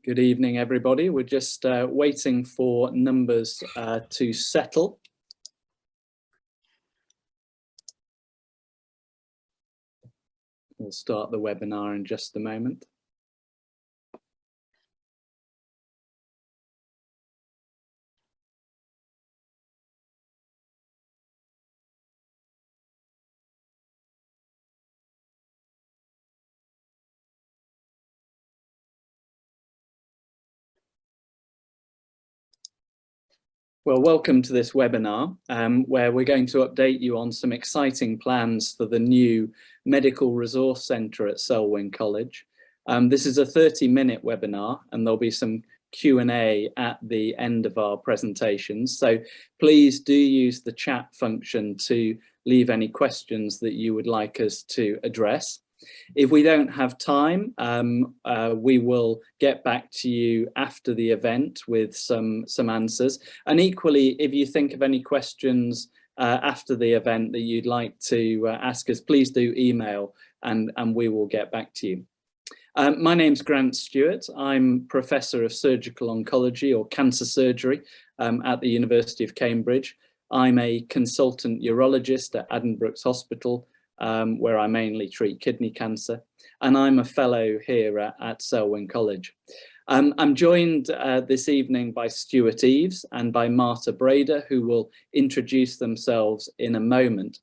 Good evening, everybody. We're just waiting for numbers to settle. We'll start the webinar in just a moment. Well, welcome to this webinar where we're going to update you on some exciting plans for the new Medical Resource Centre at Selwyn College. This is a 30-minute webinar and there'll be some Q&A at the end of our presentations. So please do use the chat function to leave any questions that you would like us to address. If we don't have time, we will get back to you after the event with some answers. And equally, if you think of any questions after the event that you'd like to ask us, please do email and we will get back to you. My name's Grant Stewart. I'm Professor of Surgical Oncology or Cancer Surgery at the University of Cambridge. I'm a consultant urologist at Addenbrooke's Hospital, where I mainly treat kidney cancer, and I'm a fellow here at Selwyn College. I'm joined this evening by Stuart Eaves and by Marta Brader, who will introduce themselves in a moment.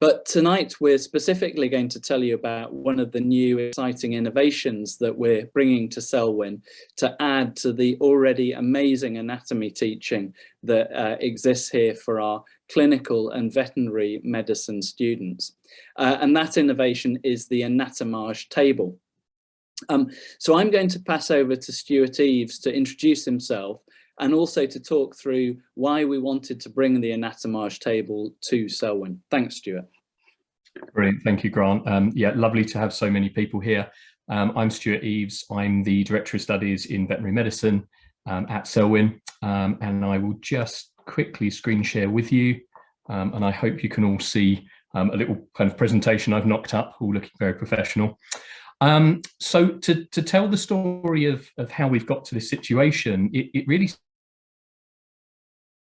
But tonight we're specifically going to tell you about one of the new exciting innovations that we're bringing to Selwyn to add to the already amazing anatomy teaching that exists here for our clinical and veterinary medicine students. And that innovation is the Anatomage Table. So I'm going to pass over to Stuart Eaves to introduce himself and also to talk through why we wanted to bring the Anatomage Table to Selwyn. Thanks, Stuart. Brilliant, thank you, Grant. Yeah, lovely to have so many people here. I'm Stuart Eaves. I'm the Director of Studies in Veterinary Medicine at Selwyn, and I will just quickly screen share with you, and I hope you can all see a little kind of presentation I've knocked up, all looking very professional. So to tell the story of how we've got to this situation, it really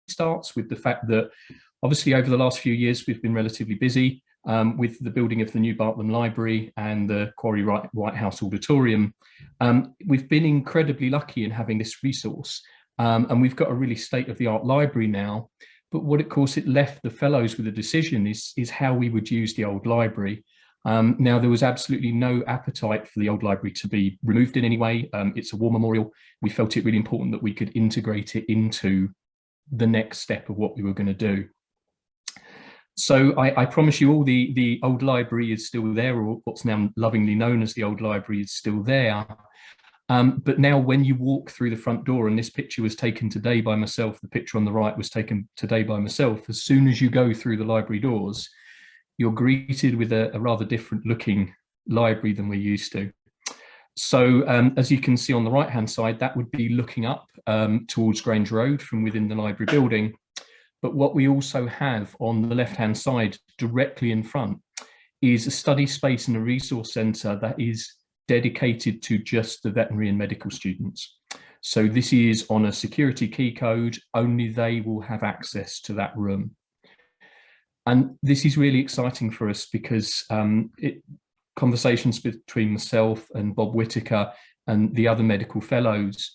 starts with the fact that obviously over the last few years we've been relatively busy with the building of the new Bartlam Library and the Quarry White House Auditorium. We've been incredibly lucky in having this resource, and we've got a really state-of-the-art library now. But what, of course, it left the fellows with a decision is how we would use the old library. Now, there was absolutely no appetite for the old library to be removed in any way. It's a war memorial. We felt it really important that we could integrate it into the next step of what we were going to do. So I promise you all the old library is still there, or what's now lovingly known as the old library is still there. But now when you walk through the front door, and this picture was taken today by myself, the picture on the right was taken today by myself, as soon as you go through the library doors, you're greeted with a rather different looking library than we're used to. So as you can see on the right hand side, that would be looking up towards Grange Road from within the library building. But what we also have on the left hand side directly in front is a study space and a resource centre that is dedicated to just the veterinary and medical students. So this is on a security key code, only they will have access to that room. And this is really exciting for us because conversations between myself and Bob Whitaker and the other medical fellows,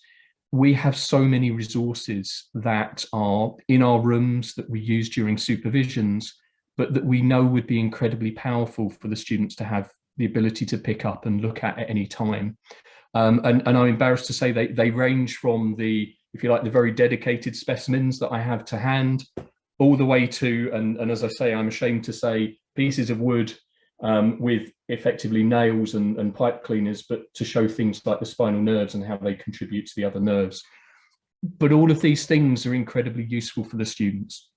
we have so many resources that are in our rooms that we use during supervisions, but that we know would be incredibly powerful for the students to have the ability to pick up and look at any time. And I'm embarrassed to say they range from the, if you like, the very dedicated specimens that I have to hand, all the way to, and as I say, I'm ashamed to say, pieces of wood with effectively nails and pipe cleaners, but to show things like the spinal nerves and how they contribute to the other nerves. But all of these things are incredibly useful for the students,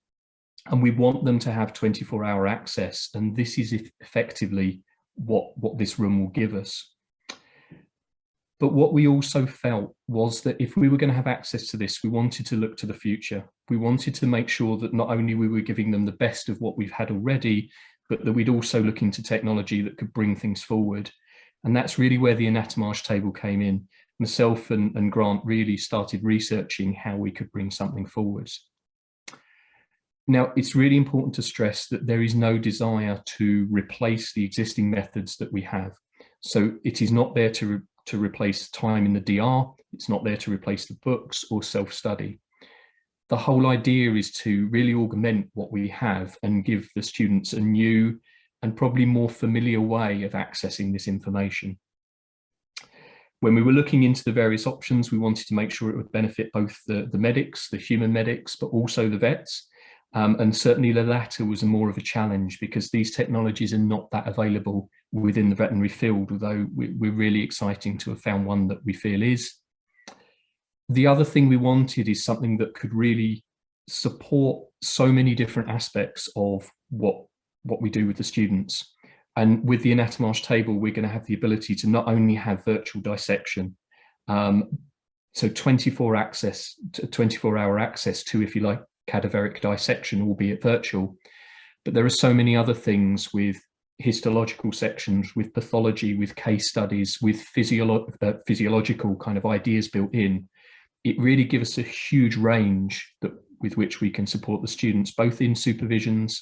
and we want them to have 24-hour access, and this is effectively what this room will give us. But what we also felt was that if we were going to have access to this, we wanted to look to the future. We wanted to make sure that not only we were giving them the best of what we've had already, but that we'd also look into technology that could bring things forward. And that's really where the Anatomage Table came in. myself and Grant really started researching how we could bring something forwards. Now, it's really important to stress that there is no desire to replace the existing methods that we have. So it is not there to replace time in the DR. It's not there to replace the books or self-study. The whole idea is to really augment what we have and give the students a new and probably more familiar way of accessing this information. When we were looking into the various options, we wanted to make sure it would benefit both the medics, the human medics, but also the vets. And certainly the latter was more of a challenge because these technologies are not that available within the veterinary field, although we're really exciting to have found one that we feel is. The other thing we wanted is something that could really support so many different aspects of what we do with the students. And with the Anatomage Table, we're going to have the ability to not only have virtual dissection, so 24-hour access to, if you like, cadaveric dissection, albeit virtual, but there are so many other things with histological sections, with pathology, with case studies, with physiological kind of ideas built in. It really gives us a huge range with which we can support the students, both in supervisions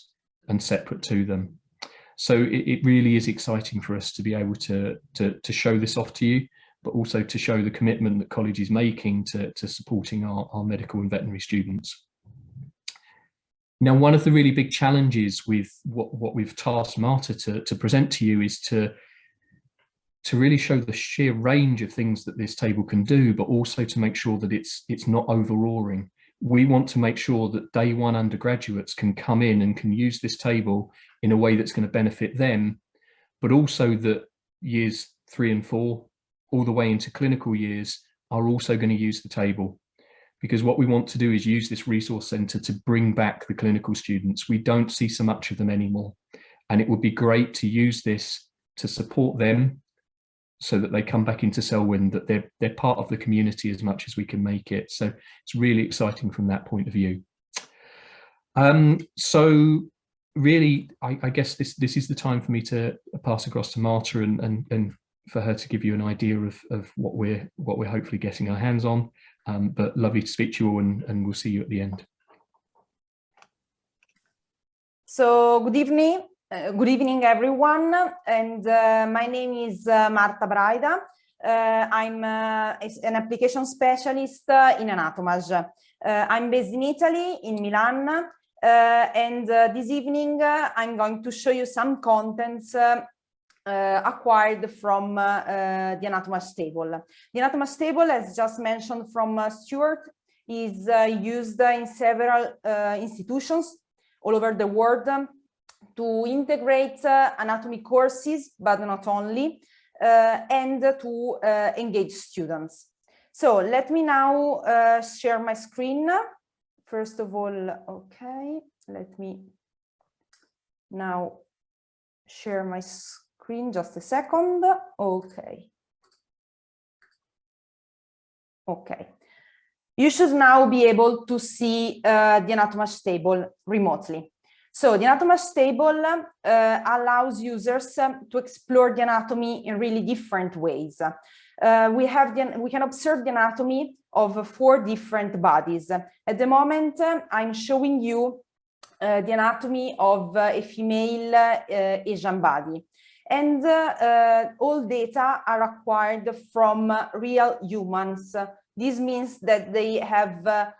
and separate to them. So it really is exciting for us to be able to show this off to you, but also to show the commitment that college is making to supporting our medical and veterinary students. Now, one of the really big challenges with what we've tasked Marta to present to you is to really show the sheer range of things that this table can do, but also to make sure that it's not overawing. We want to make sure that day one undergraduates can come in and can use this table in a way that's going to benefit them, but also that years 3 and 4, all the way into clinical years, are also going to use the table. Because what we want to do is use this resource centre to bring back the clinical students. We don't see so much of them anymore. And it would be great to use this to support them so that they come back into Selwyn, that they're part of the community as much as we can make it. So it's really exciting from that point of view. So really, I guess this is the time for me to pass across to Marta and for her to give you an idea of what we're hopefully getting our hands on. But lovely to speak to you all, and we'll see you at the end. So good evening everyone, and my name is Marta Braida. I'm an application specialist in Anatomage. I'm based in Italy, in Milan, and this evening I'm going to show you some contents acquired from the Anatomage Table. The Anatomage Table, as just mentioned from Stuart, is used in several institutions all over the world to integrate anatomy courses, but not only, and to engage students. So let me now share my screen. First of all, okay, let me now share my screen, just a second. Okay. Okay. You should now be able to see the Anatomage Table remotely. So the Anatomage Table allows users to explore the anatomy in really different ways. We can observe the anatomy of 4 different bodies. At the moment, I'm showing you the anatomy of a female Asian body. And all data are acquired from real humans. This means that they have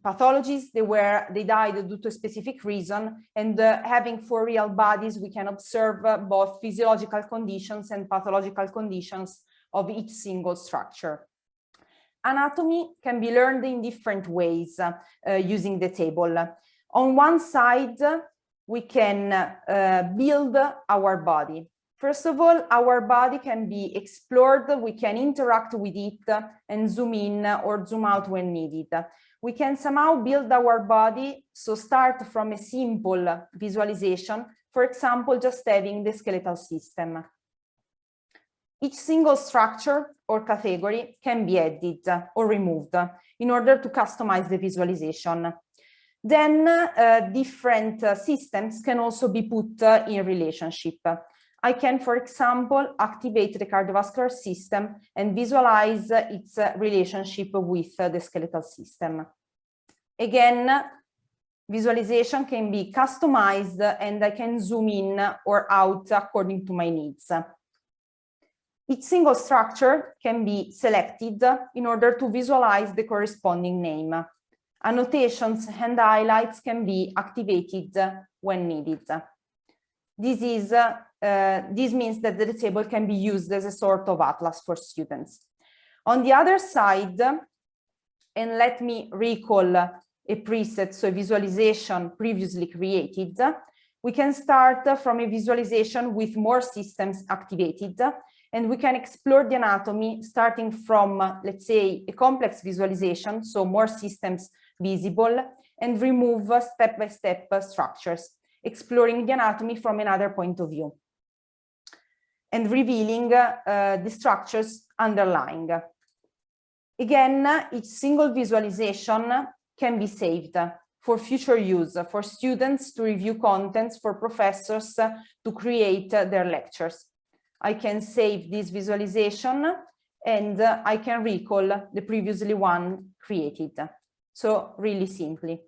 pathologies, they died due to a specific reason, and having 4 real bodies, we can observe both physiological conditions and pathological conditions of each single structure. Anatomy can be learned in different ways using the table. On one side, we can build our body. First of all, our body can be explored, we can interact with it and zoom in or zoom out when needed. We can somehow build our body, so start from a simple visualization, for example, just having the skeletal system. Each single structure or category can be added or removed in order to customize the visualization. Then different systems can also be put in relationship. I can, for example, activate the cardiovascular system and visualize its relationship with the skeletal system. Again, visualization can be customized and I can zoom in or out according to my needs. Each single structure can be selected in order to visualize the corresponding name. Annotations and highlights can be activated when needed. This means that the table can be used as a sort of atlas for students. On the other side, and let me recall a preset, so a visualization previously created, we can start from a visualization with more systems activated, and we can explore the anatomy starting from, let's say, a complex visualization, so more systems visible, and remove step-by-step structures, exploring the anatomy from another point of view, and revealing the structures underlying. Again, each single visualization can be saved for future use, for students to review contents, for professors to create their lectures. I can save this visualization and I can recall the previously one created. So really simply.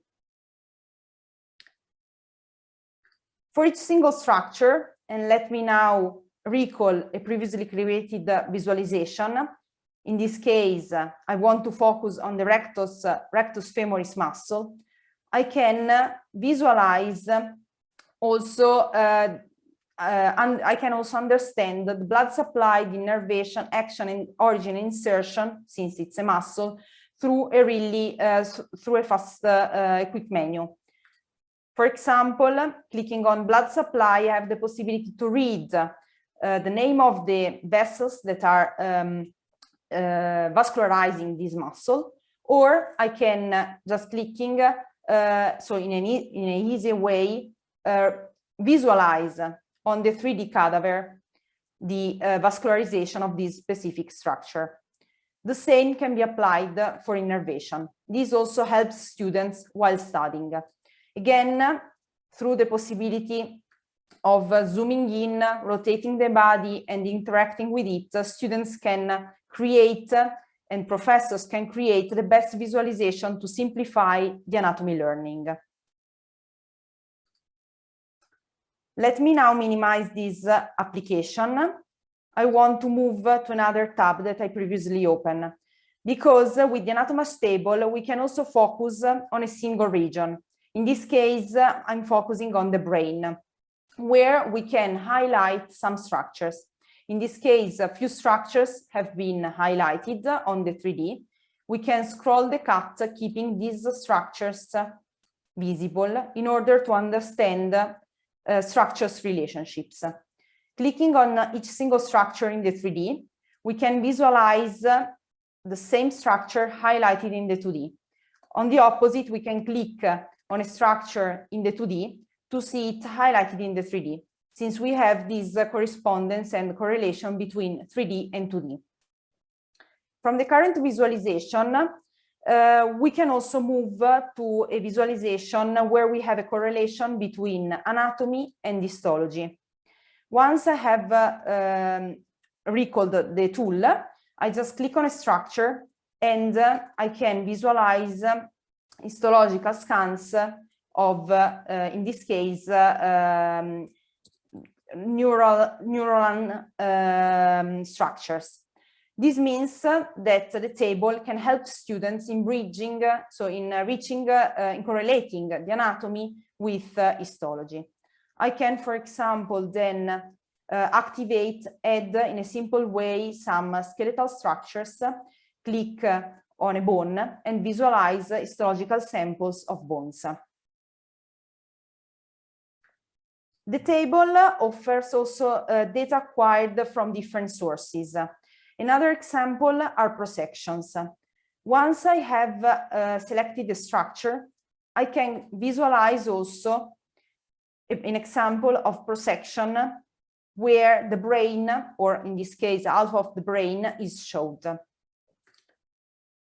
For each single structure, and let me now recall a previously created visualization. In this case, I want to focus on the rectus femoris muscle. I can visualize also, and I can also understand the blood supply, the innervation, action, and origin insertion, since it's a muscle, through a really through a fast, quick menu. For example, clicking on blood supply, I have the possibility to read the name of the vessels that are vascularizing this muscle, or I can just clicking, so in an easy way, visualize on the 3D cadaver the vascularization of this specific structure. The same can be applied for innervation. This also helps students while studying. Again, through the possibility of zooming in, rotating the body, and interacting with it, students can create and professors can create the best visualization to simplify the anatomy learning. Let me now minimize this application. I want to move to another tab that I previously opened, because with the Anatomage Table, we can also focus on a single region. In this case, I'm focusing on the brain, where we can highlight some structures. In this case, a few structures have been highlighted on the 3D. We can scroll the cut, keeping these structures visible in order to understand structures relationships. Clicking on each single structure in the 3D, we can visualize the same structure highlighted in the 2D. On the opposite, we can click on a structure in the 2D to see it highlighted in the 3D, since we have this correspondence and correlation between 3D and 2D. From the current visualization, we can also move to a visualization where we have a correlation between anatomy and histology. Once I have recalled the tool, I just click on a structure and I can visualize histological scans of, in this case, neural structures. This means that the table can help students in bridging, in correlating the anatomy with histology. I can, for example, then activate, add in a simple way some skeletal structures, click on a bone and visualize histological samples of bones. The table offers also data acquired from different sources. Another example are prosections. Once I have selected a structure, I can visualize also an example of prosection where the brain, or in this case, half of the brain, is showed.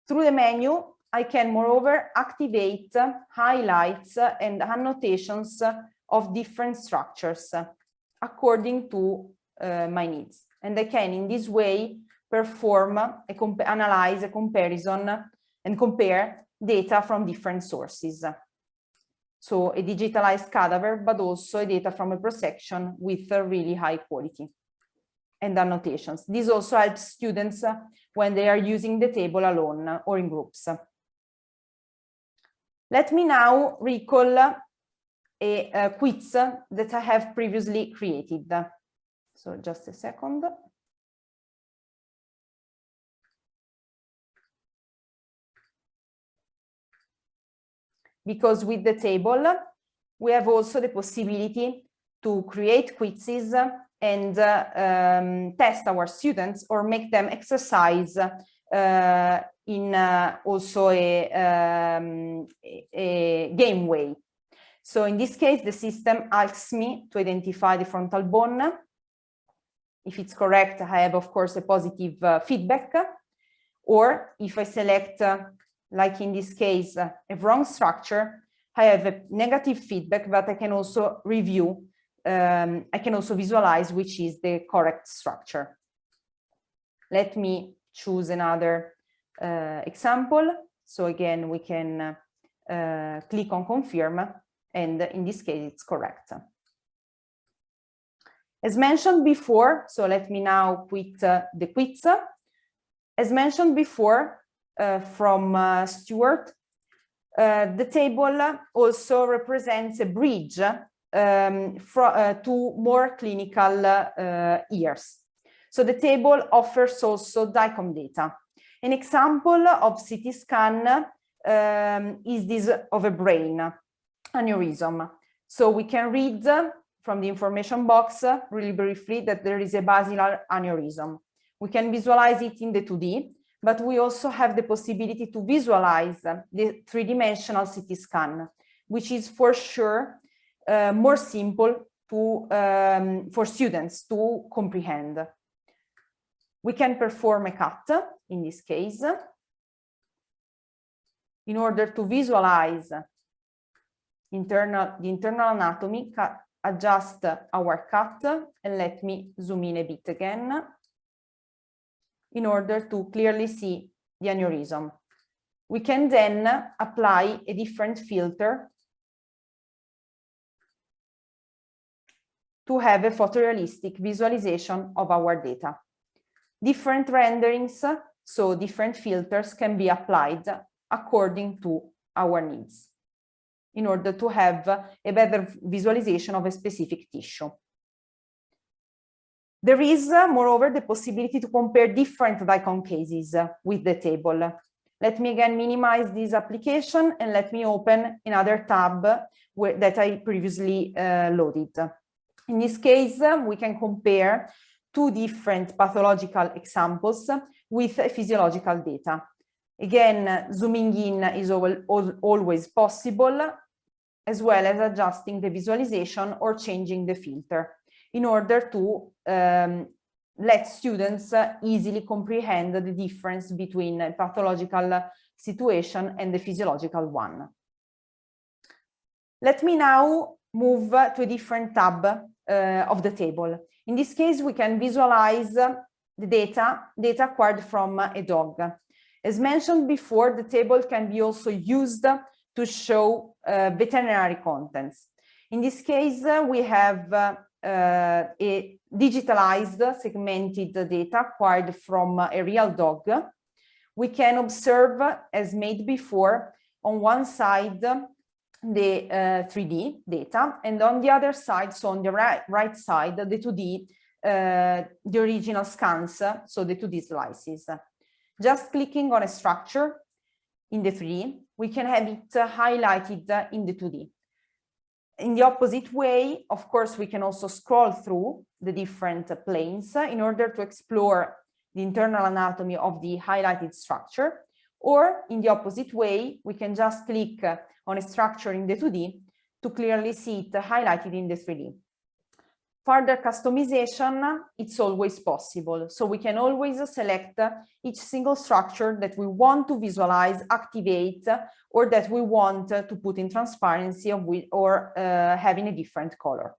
Through the menu, I can moreover activate highlights and annotations of different structures according to my needs. And I can, in this way, perform, analyze a comparison and compare data from different sources. So a digitalized cadaver, but also a data from a prosection with a really high quality and annotations. This also helps students when they are using the table alone or in groups. Let me now recall a quiz that I have previously created. So just a second. Because with the table, we have also the possibility to create quizzes and test our students or make them exercise in also a game way. So in this case, the system asks me to identify the frontal bone. If it's correct, I have, of course, a positive feedback. Or if I select, like in this case, a wrong structure, I have a negative feedback, but I can also review, I can also visualize which is the correct structure. Let me choose another example. So again, we can click on confirm, and in this case, it's correct. As mentioned before, so let me now quit the quiz. As mentioned before from Stuart, the table also represents a bridge to more clinical ears. So the table offers also DICOM data. An example of CT scan is this of a brain aneurysm. So we can read from the information box really briefly that there is a basilar aneurysm. We can visualize it in the 2D, but we also have the possibility to visualize the three-dimensional CT scan, which is for sure more simple to, for students to comprehend. We can perform a cut, in this case, in order to visualize the internal anatomy, adjust our cut, and let me zoom in a bit again, in order to clearly see the aneurysm. We can then apply a different filter to have a photorealistic visualization of our data. Different renderings, so different filters can be applied according to our needs in order to have a better visualization of a specific tissue. There is, moreover, the possibility to compare different DICOM cases with the table. Let me again minimize this application and let me open another tab that I previously loaded. In this case, we can compare two different pathological examples with physiological data. Again, zooming in is always possible, as well as adjusting the visualization or changing the filter in order to let students easily comprehend the difference between a pathological situation and the physiological one. Let me now move to a different tab of the table. In this case, we can visualize the data acquired from a dog. As mentioned before, the table can be also used to show veterinary contents. In this case, we have a digitalized segmented data acquired from a real dog. We can observe, as made before, on one side the 3D data, and on the other side, so on the right side, the 2D, the original scans, so the 2D slices. Just clicking on a structure in the 3D, we can have it highlighted in the 2D. In the opposite way, of course, we can also scroll through the different planes in order to explore the internal anatomy of the highlighted structure. Or in the opposite way, we can just click on a structure in the 2D to clearly see it highlighted in the 3D. Further customization, it's always possible. So we can always select each single structure that we want to visualize, activate, or that we want to put in transparency or having a different color.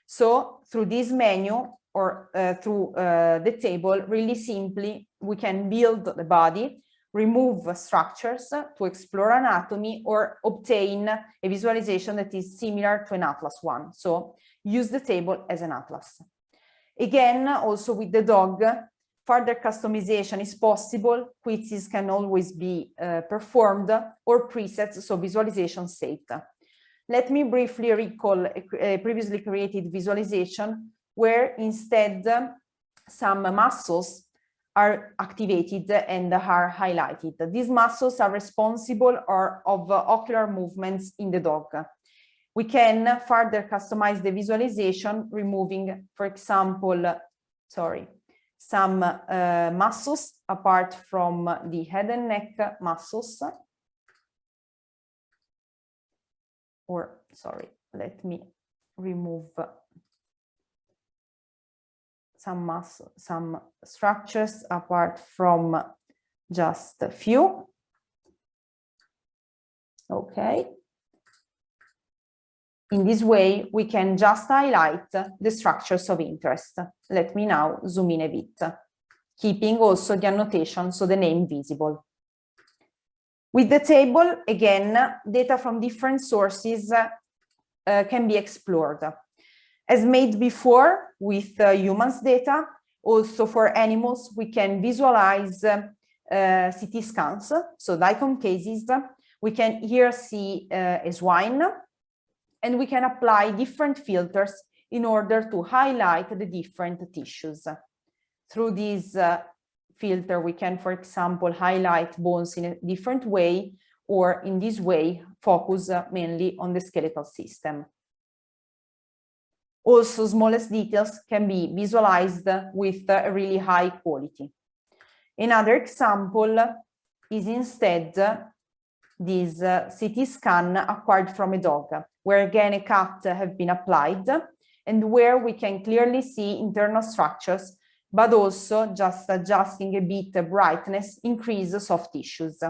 So through this menu, or through the table, really simply, we can build the body, remove structures to explore anatomy, or obtain a visualization that is similar to an atlas one. So use the table as an atlas. Again, also with the dog, further customization is possible. Quizzes can always be performed, or presets, so visualization saved. Let me briefly recall a previously created visualization where instead some muscles are activated and are highlighted. These muscles are responsible of ocular movements in the dog. We can further customize the visualization, removing, for example, some muscles apart from the head and neck muscles. Or, let me remove some structures apart from just a few. Okay. In this way, we can just highlight the structures of interest. Let me now zoom in a bit, keeping also the annotation, so the name visible. With the table, again, data from different sources can be explored. As made before with humans data, also for animals, we can visualize CT scans, so DICOM cases. We can here see a swine, and we can apply different filters in order to highlight the different tissues. Through this filter, we can, for example, highlight bones in a different way, or in this way, focus mainly on the skeletal system. Also, smallest details can be visualized with a really high quality. Another example is instead this CT scan acquired from a dog, where again a cut have been applied, and where we can clearly see internal structures, but also just adjusting a bit the brightness, increase soft tissues.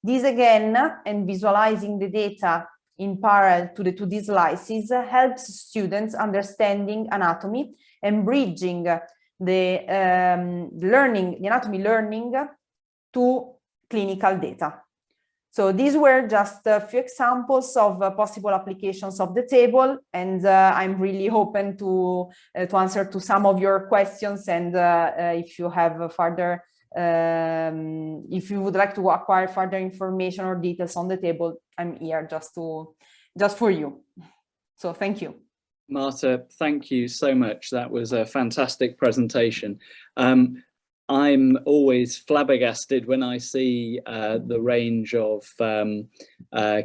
This again, and visualizing the data in parallel to the 2D slices, helps students understanding anatomy and bridging the anatomy learning to clinical data. So these were just a few examples of possible applications of the table, and I'm really open to answer to some of your questions. And if you have further, if you would like to acquire further information or details on the table, I'm here just for you. So thank you. Marta, thank you so much. That was a fantastic presentation. I'm always flabbergasted when I see the range of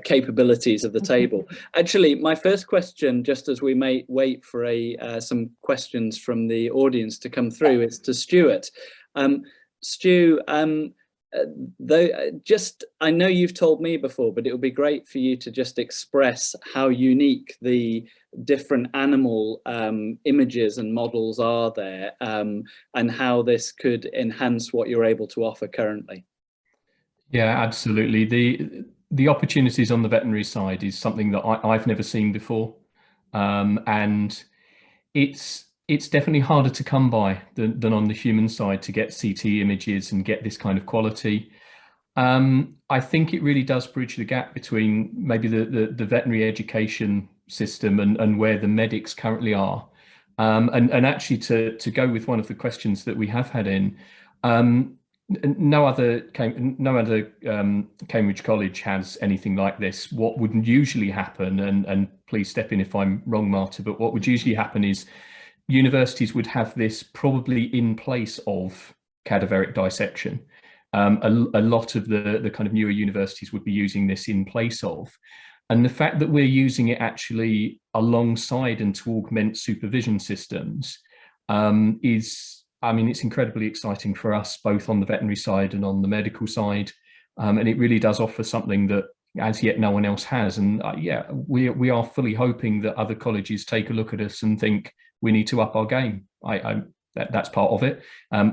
capabilities of the table. Actually, my first question, just as we may wait for some questions from the audience to come through, is to Stuart. Stu, I know you've told me before, but it would be great for you to just express how unique the different animal images and models are there, and how this could enhance what you're able to offer currently. Yeah, absolutely. The opportunities on the veterinary side is something that I've never seen before, and it's definitely harder to come by than on the human side to get CT images and get this kind of quality. I think it really does bridge the gap between maybe the veterinary education system and where the medics currently are. And actually to go with one of the questions that we have had in, no other Cambridge College has anything like this. What would usually happen, and please step in if I'm wrong, Marta, but what would usually happen is universities would have this probably in place of cadaveric dissection. A lot of the kind of newer universities would be using this in place of. And the fact that we're using it actually alongside and to augment supervision systems is, I mean, it's incredibly exciting for us, both on the veterinary side and on the medical side. And it really does offer something that as yet no one else has. And yeah, we are fully hoping that other colleges take a look at us and think we need to up our game. That's part of it.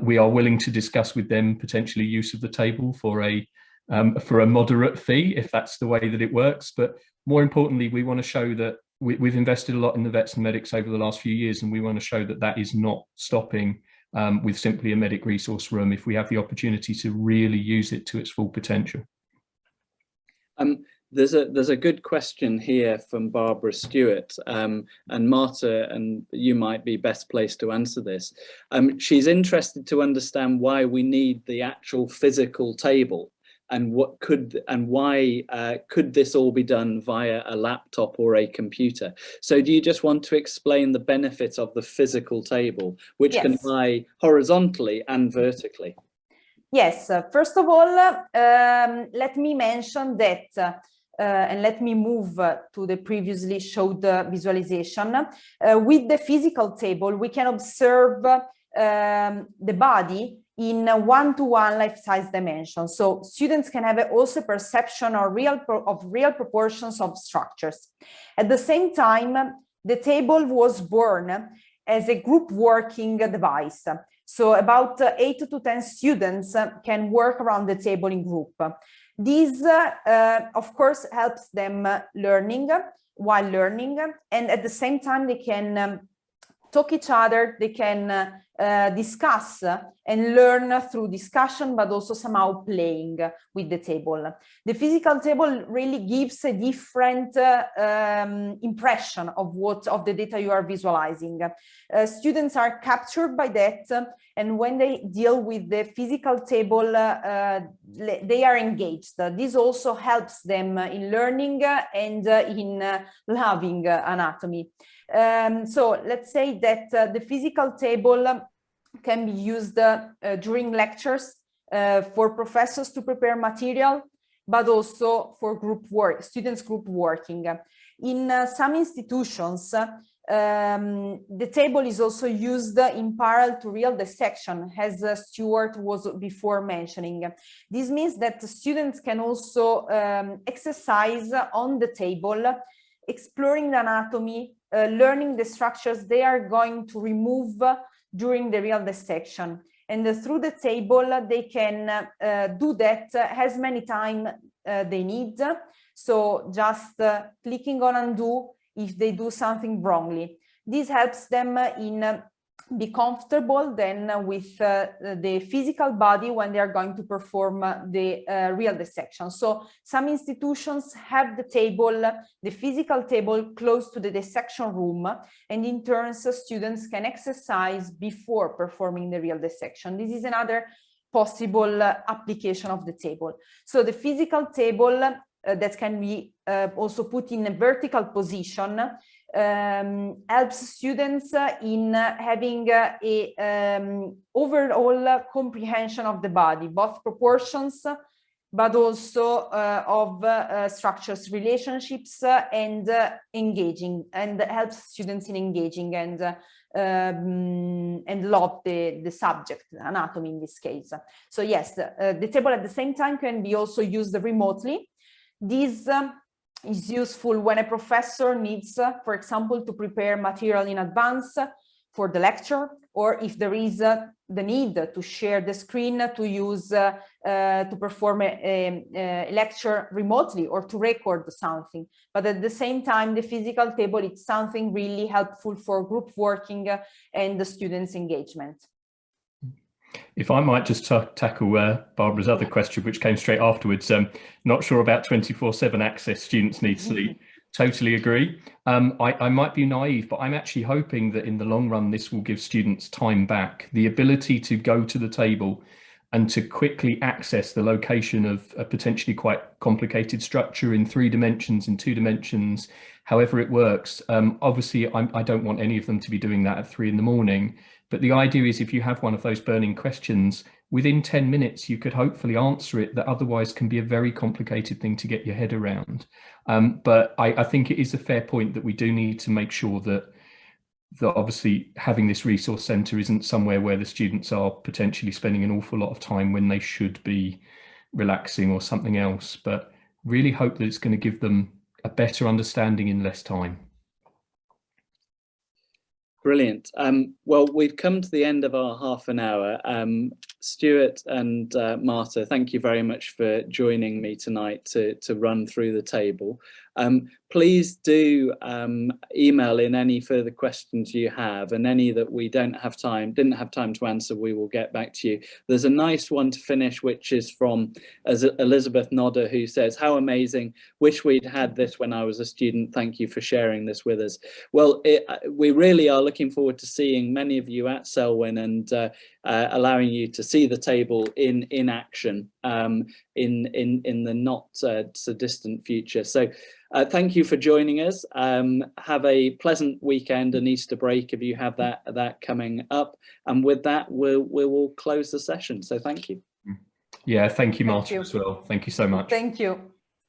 We are willing to discuss with them potentially use of the table for a moderate fee, if that's the way that it works. But more importantly, we want to show that we've invested a lot in the vets and medics over the last few years, and we want to show that that is not stopping with simply a medic resource room if we have the opportunity to really use it to its full potential. There's a good question here from Barbara Stewart, and Marta, and you might be best placed to answer this. She's interested to understand why we need the actual physical table, and why could this all be done via a laptop or a computer? So do you just want to explain the benefit of the physical table, which can lie horizontally and vertically? Yes, first of all, let me mention that and let me move to the previously showed visualization. With the physical table, we can observe the body in one-to-one life-size dimension. So students can have also perception of real proportions of structures. At the same time, the table was born as a group working device. So about 8 to 10 students can work around the table in group. This, of course, helps them learning while learning, and at the same time they can talk each other, they can discuss and learn through discussion, but also somehow playing with the table. The physical table really gives a different impression of the data you are visualizing. Students are captured by that, and when they deal with the physical table, they are engaged. This also helps them in learning and in loving anatomy. So let's say that the physical table can be used during lectures for professors to prepare material, but also for group work, students group working. In some institutions, the table is also used in parallel to real dissection, as Stuart was before mentioning. This means that the students can also exercise on the table, exploring the anatomy, learning the structures they are going to remove during the real dissection. And through the table, they can do that as many times they need. So just clicking on undo if they do something wrongly. This helps them in be comfortable then with the physical body when they are going to perform the real dissection. So some institutions have the table, the physical table, close to the dissection room, and in turn students can exercise before performing the real dissection. This is another possible application of the table. So the physical table that can be also put in a vertical position helps students in having a overall comprehension of the body, both proportions, but also of structures, relationships, and engaging, and helps students in engaging and love the subject, anatomy in this case. So yes, the table at the same time can be also used remotely. This is useful when a professor needs, for example, to prepare material in advance for the lecture, or if there is the need to share the screen to use to perform a lecture remotely or to record something. But at the same time, the physical table is something really helpful for group working and the students' engagement. If I might just tackle Barbara's other question, which came straight afterwards, not sure about 24/7 access, students need sleep. Totally agree. I might be naive, but I'm actually hoping that in the long run, this will give students time back, the ability to go to the table and to quickly access the location of a potentially quite complicated structure in 3 dimensions, in 2 dimensions, however it works. Obviously, I don't want any of them to be doing that at 3 in the morning. But the idea is if you have one of those burning questions, within 10 minutes, you could hopefully answer it that otherwise can be a very complicated thing to get your head around. But I think it is a fair point that we do need to make sure that obviously having this resource centre isn't somewhere where the students are potentially spending an awful lot of time when they should be relaxing or something else. But really hope that it's going to give them a better understanding in less time. Brilliant. Well, we've come to the end of our half an hour. Stuart and Marta, thank you very much for joining me tonight to run through the table. Please do email in any further questions you have, and any that we didn't have time to answer, we will get back to you. There's a nice one to finish, which is from Elizabeth Nodder, who says, "How amazing, wish we'd had this when I was a student. Thank you for sharing this with us." Well, we really are looking forward to seeing many of you at Selwyn and allowing you to see the table in action in the not so distant future. So thank you for joining us. Have a pleasant weekend and Easter break if you have that coming up. And with that, we will close the session. So thank you. Yeah, thank you, Marta, as well. Thank you so much. Thank you.